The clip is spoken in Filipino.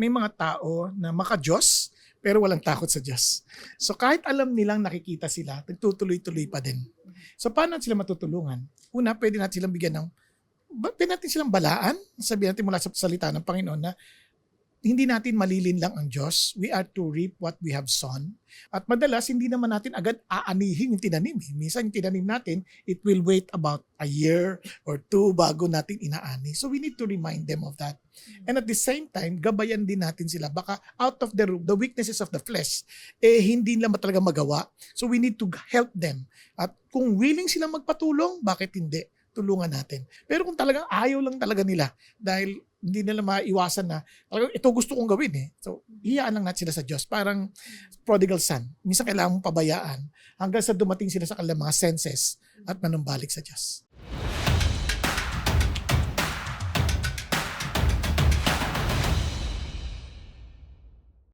may mga tao na maka-Diyos pero walang takot sa Diyos. So kahit alam nilang nakikita sila, nagtutuloy-tuloy pa din. So paano sila matutulungan? Una, pwede natin silang bigyan ng, pwede natin silang balaan. Sabihin natin mula sa salita ng Panginoon na hindi natin malilin lang ang Diyos. We are to reap what we have sown. At madalas, hindi naman natin agad aanihin yung tinanim. Minsan yung tinanim natin, it will wait about a year or two bago natin inaani. So we need to remind them of that. And at the same time, gabayan din natin sila. Baka out of the weaknesses of the flesh, hindi nila talaga magawa. So we need to help them. At kung willing silang magpatulong, bakit hindi? Tulungan natin. Pero kung talagang ayaw lang talaga nila, dahil hindi nila maiwasan na talagang ito gusto kong gawin eh. So, hiyaan lang natin sila sa Diyos. Parang prodigal son. Minsan kailangan mong pabayaan hanggang sa dumating sila sa kanilang mga senses at manumbalik sa Diyos.